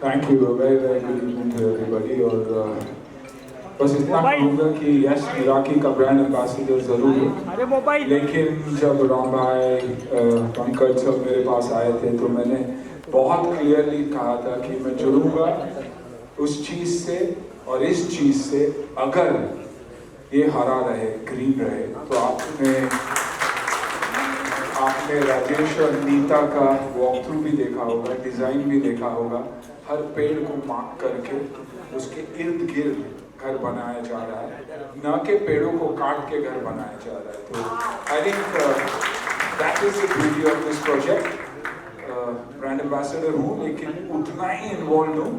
Thank you. Very very good evening to everybody. और बस इतना कहूँगा कि यस मिराकी का ब्रांड एम्बेसडर जरूर है, लेकिन जब राम भाई पंकज सब मेरे पास आए थे तो मैंने बहुत क्लियरली कहा था कि मैं जुड़ूंगा उस चीज़ से और इस चीज़ से अगर ये हरा रहे, ग्रीन रहे। तो आपने राजेश और नीता का वॉक थ्रू भी देखा होगा, डिज़ाइन भी देखा होगा। हर पेड़ को मार्क करके उसके इर्द गिर्द घर बनाया जा रहा है, न कि पेड़ों को काट के घर बनाया जा रहा है। तो I think that is the beauty of this project. Brand ambassador हूँ, लेकिन उतना ही इन्वॉल्व हूँ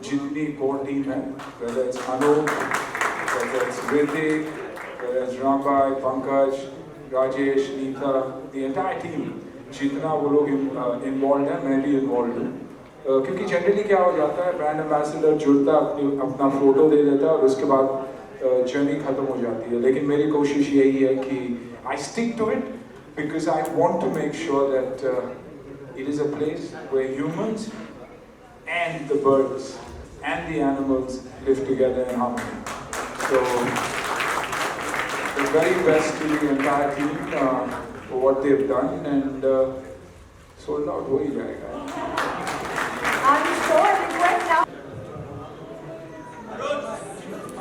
जितनी कोर टीम है, whether it's Anup, whether it's Ritik, whether it's Rambhai, Pankaj, Rajesh, Neeta, the entire team, जितना वो लोग इन्वॉल्व है, मैं भी इन्वॉल्व हूँ। क्योंकि जनरली क्या हो जाता है, ब्रांड एम्बेसडर जुड़ता अपना फोटो दे देता है और उसके बाद जर्नी खत्म हो जाती है। लेकिन मेरी कोशिश यही है कि I stick to it because I want to make sure that it is a place where humans and the birds and the animals live together in harmony. So the very best to the entire team for what they have done and sold out हो ही जाएगा।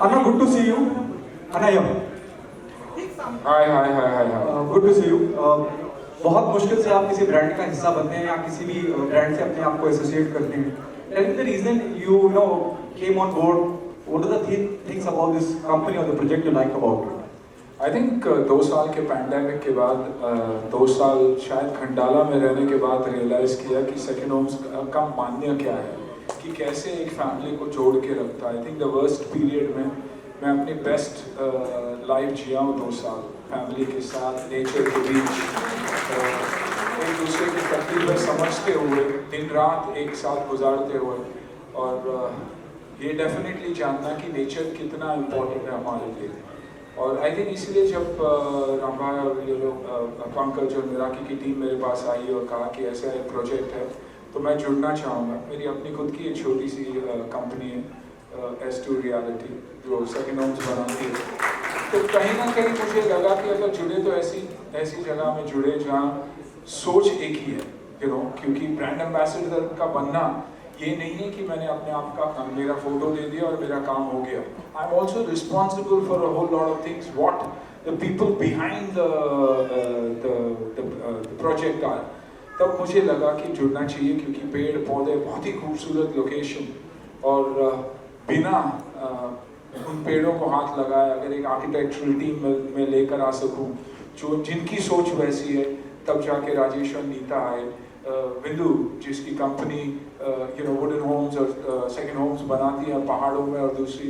Anna, good to see you. Anna, yeah. Hi. Good to see you. बहुत मुश्किल से आप किसी brand का हिस्सा बनते हैं या किसी भी ब्रांड से अपने आप को एसोसिएट करते हैं। Tell me the reason you came on board. What are the things about this company or the project you like about it? I think 2 साल के पैंडेमिक के बाद 2 साल शायद खंडाला में रहने के बाद रियलाइज़ किया कि सेकेंड होम्स का मान्य क्या है, कि कैसे एक फैमिली को जोड़ के रखता है। I think the worst period में मैं अपनी बेस्ट लाइफ जिया हूँ 2 साल फैमिली के साथ, नेचर के बीच, एक दूसरे की तकलीफें समझते हुए, दिन रात एक साथ गुजारते हुए। और ये डेफिनेटली जानना कि नेचर कितना इम्पोर्टेंट है हमारे लिए। और आई थिंक इसीलिए जब रामभाई और ये लोग पंकज और मिराकी की टीम मेरे पास आई और कहा कि ऐसा एक प्रोजेक्ट है तो मैं जुड़ना चाहूँगा। मेरी अपनी खुद की एक छोटी सी कंपनी है S2 रियलिटी जो सेकेंड होम्स बनाती है। तो कहीं ना कहीं मुझे लगा कि अगर जुड़े तो ऐसी जगह में जुड़े जहाँ सोच एक ही है, क्योंकि ब्रांड एम्बेसडर का बनना ये नहीं है कि मैंने अपने आप का मेरा फोटो दे दिया और मेरा काम हो गया। I am also responsible for a whole lot of things what the people behind the project are. तब मुझे लगा कि जुड़ना चाहिए, क्योंकि पेड़ पौधे बहुत ही खूबसूरत लोकेशन, और बिना उन पेड़ों को हाथ लगाए अगर एक आर्किटेक्चरल टीम में लेकर आ सकूं जिनकी सोच वैसी है, तब जाके राजेश और नीता आए। बिंदु जिसकी कंपनी वुडन होम्स और सेकेंड होम्स बनाती है पहाड़ों में, और दूसरी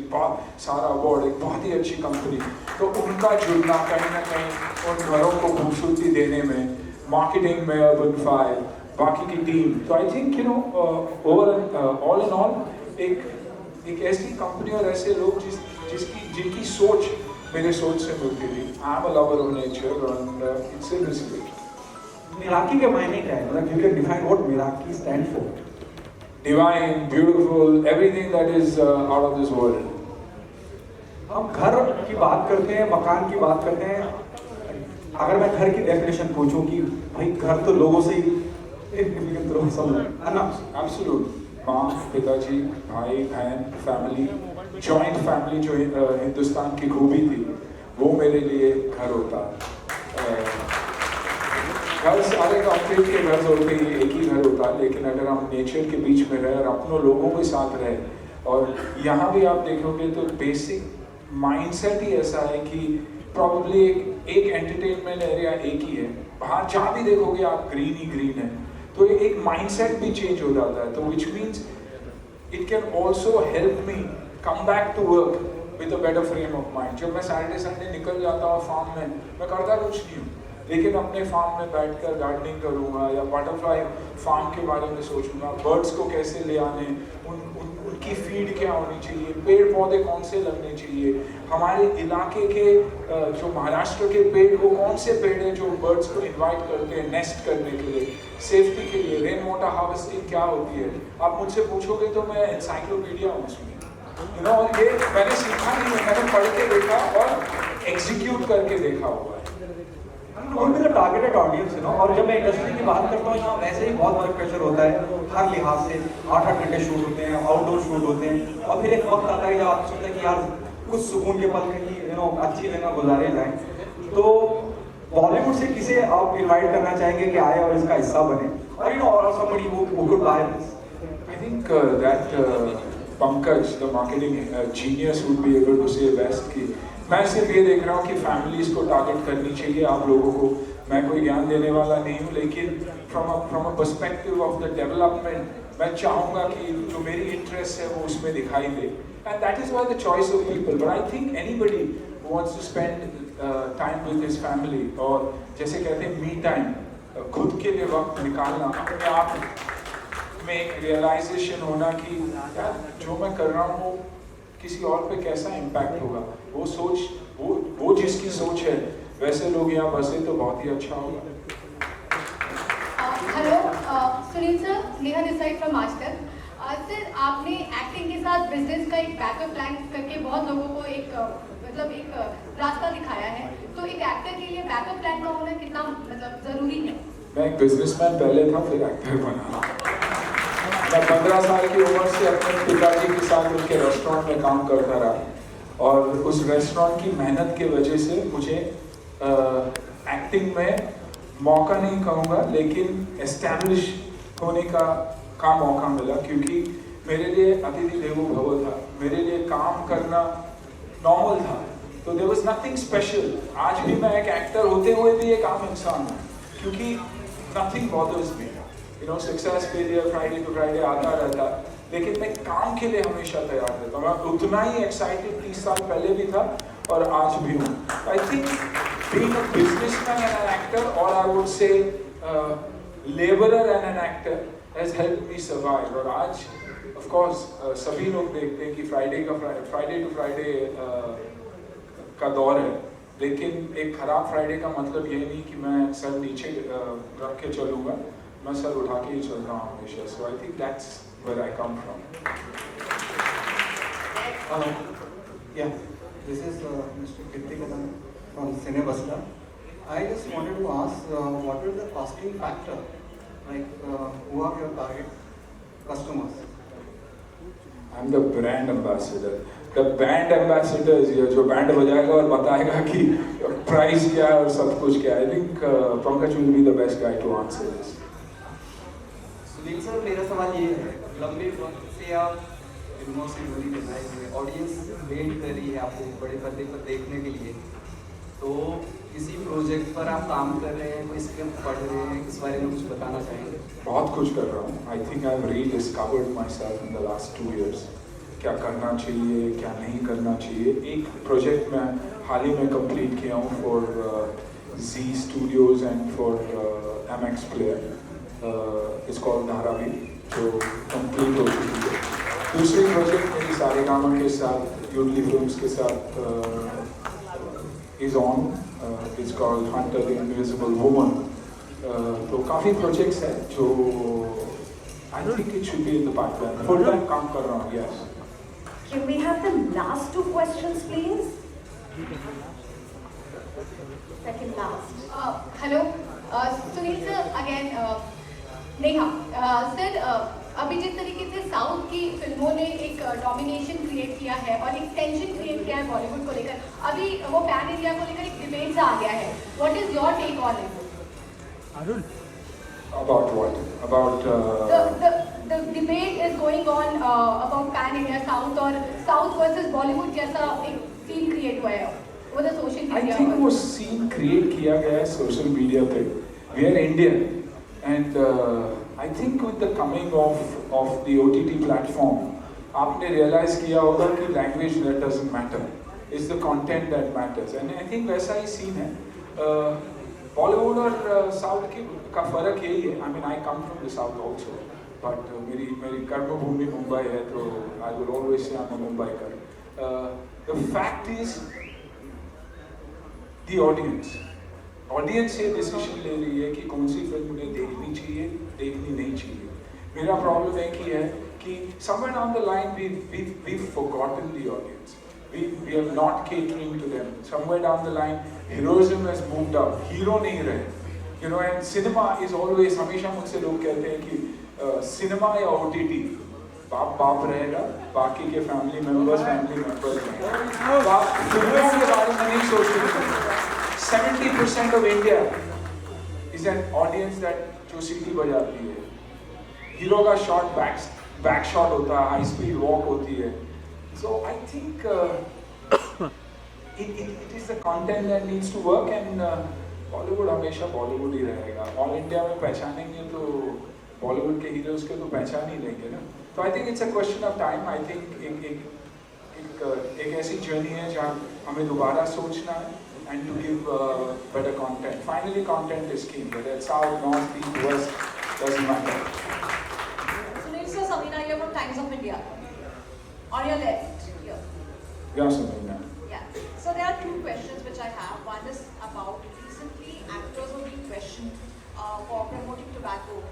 सारा अवार्ड, एक बहुत ही अच्छी कंपनी। तो उनका जुड़ना कहीं ना कहीं उन घरों को खूबसूरती देने में, मार्केटिंग में, अर्बन5 बाकी की टीम। तो I think all in all एक ऐसी कंपनी और ऐसे लोग जिनकी सोच मेरे सोच से मिलती थी। आई am a lover of nature and it's a respect. Miraki के मायने क्या है? मतलब you can define what Miraki stands for. Divine, beautiful, everything that is out of this world. हम घर की बात करते हैं, मकान की बात करते हैं। अगर मैं घर की डेफिनेशन पूछूं कि भाई घर तो लोगों से ही Absolute. माँ, पिताजी, भाई, बहन, फैमिली, जॉइंट फैमिली जो हिंदुस्तान की खूबी थी, वो मेरे लिए घर होता है। घर सारे कॉन्क्रीट के घर होते ही एक ही घर होता है, लेकिन अगर हम नेचर के बीच में रहे और अपनों लोगों के साथ रहे, और यहाँ भी आप देखोगे तो बेसिक माइंडसेट ही ऐसा है कि प्रॉब्ली एक एंटरटेनमेंट एरिया एक ही है, बाहर जहाँ भी देखोगे आप ग्रीन ही ग्रीन है। तो एक माइंडसेट भी चेंज हो जाता है, तो which means it can also help me come back to work with a better frame of mind. जब मैं सैटरडे संडे निकल जाता हूँ फार्म में, मैं करता कुछ नहीं हूँ, लेकिन अपने फार्म में बैठकर गार्डनिंग करूँगा या बटरफ्लाई फार्म के बारे में सोचूंगा, बर्ड्स को कैसे ले आने, उनकी फीड क्या होनी चाहिए, पेड़ पौधे कौन से लगने चाहिए, हमारे इलाके के जो महाराष्ट्र के पेड़ वो कौन से पेड़ हैं जो बर्ड्स को इनवाइट करते हैं नेस्ट करने के लिए, सेफ्टी के लिए, रेन वाटर हार्वेस्टिंग क्या होती है। आप मुझसे पूछोगे तो मैं एनसाइक्लोपीडिया हूँ उसमें, और ये मैंने सीखा नहीं है, मैंने पढ़ के देखा और एग्जीक्यूट करके देखा हुआ है। उनमें तो टारगेटेड ऑडियंस है ना, और जब मैं इंडस्ट्री की बात करता हूँ यहाँ वैसे ही बहुत वर्क प्रेशर होता है हर लिहाज से, 8-8 घंटे शूट होते हैं, आउटडोर शूट होते हैं, और फिर एक वक्त आता है जब आप सोचते हैं कि यार कुछ सुकून के पल कहीं अच्छी जगह गुजारे जाएं। तो बॉलीवुड से किसे आप इनवाइट करना चाहेंगे कि आए और इसका हिस्सा बने, और और somebody who could buy this? I think that Pankaj, the marketing genius, would be able to say best कि मैं सिर्फ ये देख रहा हूँ कि फैमिलीज को टारगेट करनी चाहिए आप लोगों को। मैं कोई ज्ञान देने वाला नहीं हूँ, लेकिन from a perspective of the development मैं चाहूँगा कि जो मेरी इंटरेस्ट है वो उसमें दिखाई दे, and that is why the choice of people. But I think anybody who wants to spend time with his family, और जैसे कहते हैं मी टाइम, खुद के लिए वक्त निकालना, अपने आप में एक रियलाइजेशन होना कि यार जो मैं कर रहा हूँ किसी और पे कैसा इम्पैक्ट होगा, वो सोच, वो जिसकी सोच है वैसे लोग यहाँ बसे तो बहुत ही अच्छा होगा। Hello Sunil sir, Neha this side from आज तक। सर आपने एक्टिंग के साथ बिजनेस का एक बैकअप प्लान करके बहुत लोगों को एक मतलब एक रास्ता दिखाया है, तो एक एक्टर के लिए बैकअप प्लान का होना कितना मतलब जरूरी है? मैं एक बिजनेसमैन पहले था, फिर एक्टर बना। मैं 15 साल की उम्र से अपने पिताजी के साथ उनके रेस्टोरेंट में काम करता रहा, और उस रेस्टोरेंट की मेहनत की वजह से मुझे एक्टिंग में मौका नहीं कहूँगा लेकिन एस्टैब्लिश होने का मौका मिला, क्योंकि मेरे लिए अतिथि देवो भव था, मेरे लिए काम करना नॉर्मल था, तो देयर वाज नथिंग स्पेशल। आज भी मैं एक एक्टर होते हुए भी एक आम इंसान हूँ, क्योंकि nothing bothers me, success failure Friday to Friday आता रहता, लेकिन मैं काम के लिए हमेशा तैयार रहता हूँ। मैं उतना ही एक्साइटेड 30 साल पहले भी था और आज भी हूँ। I think being a businessman and an actor, और I would say labourer and an actor, has helped me survive. और आज ऑफ कोर्स सभी लोग देखते हैं कि फ्राइडे टू फ्राइडे का दौर है, लेकिन एक खराब फ्राइडे का मतलब ये नहीं कि मैं सर नीचे रख के चलूँगा, मैं सर उठा के ही चल रहा हूँ हमेशा। So I think that's where I come from. Yeah, this is Mr. Kirti Kadan from Cinebasta. I just wanted to ask, what is the costing factor? Like, who are your target customers? I'm the brand ambassador. The band ambassador is here, जो band बजाएगा और बताएगा कि price क्या है और सब कुछ क्या है। I think Pankaj will be the best guy to answer this. Sunil sir, मेरा सवाल ये है, लंबे वक्त से आप फिल्मों से जुड़ी बनाए हुए, ऑडियंस वेट कर रही है आपको बड़े पर्दे पर देखने के लिए, तो किसी प्रोजेक्ट पर आप काम कर रहे हैं, कोई स्क्रिप्ट पढ़ रहे हैं, इस बारे में कुछ बताना चाहेंगे? बहुत कुछ कर रहा हूँ। I think I've rediscovered myself in the last 2 years. क्या करना चाहिए, क्या नहीं करना चाहिए। एक प्रोजेक्ट मैं हाल ही में कंप्लीट किया हूँ for Z Studios and for MX Player. It's called Dharavi, जो कंप्लीट हो चुकी है। दूसरी प्रोजेक्ट मेरी सारेगामा के साथ, यूडली फिल्म्स के साथ is on, it's called Hunter the invisible woman. तो काफ़ी प्रोजेक्ट्स हैं जो I think it should be in the pipeline. Full time काम कर रहा हूँ। Yes. Can we have the last 2 questions, please? Second last. Hello Sunil sir, again Neha sir, अभी जिस तरीके से साउथ की फिल्मों ने एक डोमिनेशन क्रिएट किया है और एक टेंशन क्रिएट किया है बॉलीवुड को लेकर, अभी वो पैन इंडिया को लेकर एक डिबेट आ गया है, what is your take on it? About what? About the debate is going on about pan India South और South versus Bollywood जैसा एक सीन क्रिएट हुआ है वो the social I media. think वो सीन क्रिएट किया गया है सोशल मीडिया पे। We are Indian and I think with the coming of the OTT platform, आपने realize किया होगा कि language that doesn't matter, it's the content that matters, and I think वैसा ही सीन है। बॉलीवुड और साउथ का फ़र्क यही है। I mean I come from the south also, but मेरी कर्मभूमि मुंबई है, तो I will always say I am a Mumbaikar. The fact is the audience ये डिसीजन ले रही है कि कौन सी फिल्म उन्हें देखनी चाहिए, देखनी नहीं चाहिए. मेरा प्रॉब्लम एक ही है कि somewhere down the line we've forgotten the audience. We are not catering to them. Somewhere down the line heroism has moved up. Hero नहीं रहे. You know, and cinema is always, हमेशा मुझसे लोग कहते हैं कि सिनेमा या OTT, बाप रहेगा, बाकी के फैमिली मेंबर्स रहेंगे. बाप फिल्मों के बारे में नहीं सोचते. 70% of India is an audience that जो सीटी बजाती है. हीरो का शॉट बैक शॉट होता है, हाई स्पीड वॉक होती है. So I think it is the content that needs to work, and Bollywood हमेशा बॉलीवुड ही रहेगा. ऑल इंडिया में पहचानेंगे तो बॉलीवुड के हीरोज के तो पहचान ही लेंगे ना. तो I think it's a question of time. I think एक ऐसी जर्नी है जहाँ हमें दोबारा सोचना है and to give better content. Finally, content is king. Whether it's south, north, east, west, doesn't matter. Sunil sir, Samina here from Times of India. On your left, here. Yeah, Samina. Yeah. So there are two questions which I have. One is about recently actors were being questioned for promoting tobacco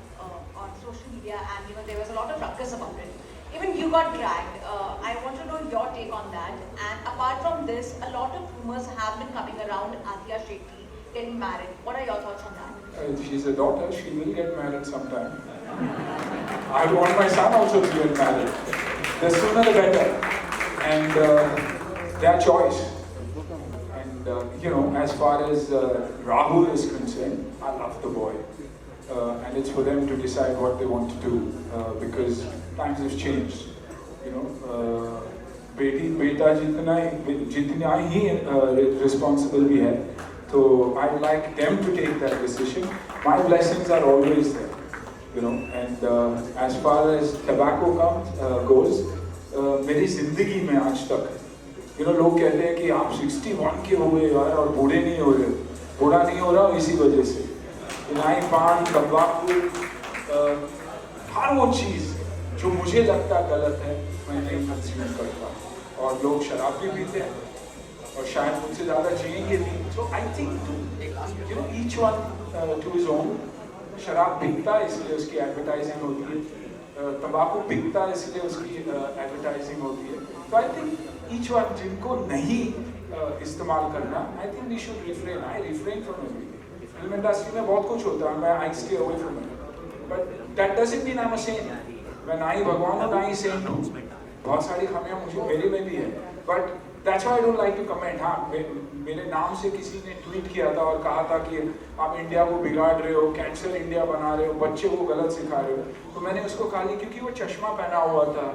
on social media, and there was a lot of ruckus about it. Even you got dragged. I want to know your take on that. And apart from this, a lot of rumors have been coming around Athia Shetty getting married. What are your thoughts on that? She's a daughter. She will get married sometime. I want my son also to get married. The sooner the better. And their choice. And as far as Rahul is concerned, I love the boy. And it's for them to decide what they want to do, because times have changed. बेटा जितना ही responsible भी है, so I would like them to take that decision. My blessings are always there, and as far as tobacco goes, मेरी जिंदगी में आज तक लोग कहते हैं कि आप 61 के हो गए यार और बूढ़े नहीं हो रहे. बूढ़ा नहीं हो रहा इसी वजह से. पान, तंबाकू, हर वो चीज़ जो मुझे लगता गलत है मैं नहीं कंज्यूम करता. और लोग शराब भी पीते हैं और शायद मुझसे ज़्यादा जिएंगे भी. So I think each one to his own. शराब बिकता है इसलिए उसकी एडवर्टाइजिंग होती है. तंबाकू बिकता है इसलिए उसकी एडवर्टाइजिंग होती है. तो आई थिंक ईच वन जिनको नहीं इस्तेमाल करना, I think we should refrain. I refrain from everything. Film industry में बहुत कुछ होता है, मैं I stay away from it, but that doesn't mean I am a saint. मैं ना ही भगवान हूँ ना ही सेंट हूँ. बहुत सारी खामियां मुझे मेरे में भी है, but that's why I don't like to comment. हाँ, मेरे नाम से किसी ने ट्वीट किया था और कहा था कि आप इंडिया को बिगाड़ रहे हो, कैंसर इंडिया बना रहे हो, बच्चे को गलत सिखा रहे हो. तो मैंने उसको कहा क्योंकि वो चश्मा पहना हुआ था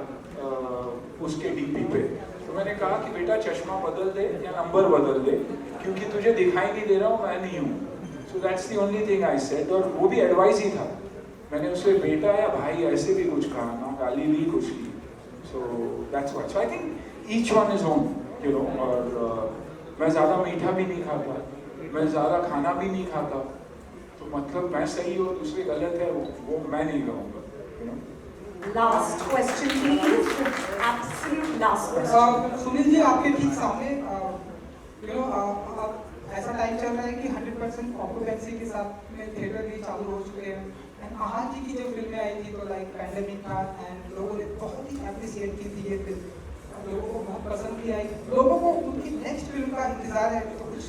उसके डीपी पे, तो मैंने कहा कि बेटा चश्मा बदल दे या नंबर बदल दे, क्योंकि तुझे दिखाई नहीं दे रहा हूँ, मैं नहीं हूँ. So that's the only thing I said. और वो भी एडवाइस ही था. मैंने उसे बेटा या भाई ऐसे भी कुछ कहा ना, गाली दी कुछ की. So that's why. So I think each one is own, और मैं ज़्यादा मीठा भी नहीं खाता, मैं ज़्यादा खाना भी नहीं खाता. तो मतलब मैं सही और दूसरे गलत है, वो मैं नहीं कहूँगा. Last question, please. Absolute last question. Sunil ji, आपके ठीक सामने ऐसा टाइम चल रहा है कि 100% ऑक्यूपेंसी के साथ में थिएटर भी चालू हो चुके हैं. एंड आहा जी की जब फिल्में आई थी तो लाइक पैंडेमिक था, एंड लोगों ने बहुत ही एप्रिशिएट की थी ये फिल्म. लोगों को बहुत पसंद भी आई. लोगों को उनकी नेक्स्ट फिल्म का इंतजार है, तो कुछ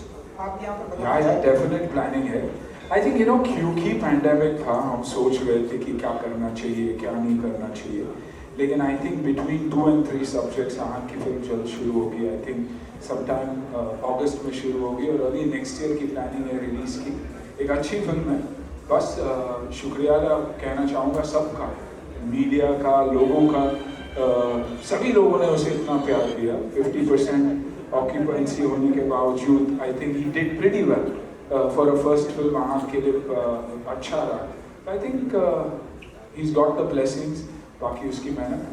आप यहाँ पर बताइए. या डेफिनेट प्लानिंग है. आई थिंक क्योंकि पैंडेमिक था, हम सोच रहे थे कि क्या करना चाहिए क्या नहीं करना चाहिए. लेकिन I think between 2 and 3 subjects आहा की फिल्म जल्द शुरू होगी. आई थिंक समटाइम अगस्त में शुरू होगी और अर्ली नेक्स्ट ईयर की प्लानिंग है रिलीज की. एक अच्छी फिल्म है. बस शुक्रिया कहना चाहूँगा सबका, मीडिया का, लोगों का. सभी लोगों ने उसे इतना प्यार दिया. 50% ऑक्यूपेंसी होने के बावजूद I think he did pretty well for a first film. आहा के लिए अच्छा रहा. I think he is got the blessings. बाकी उसकी मेहनत.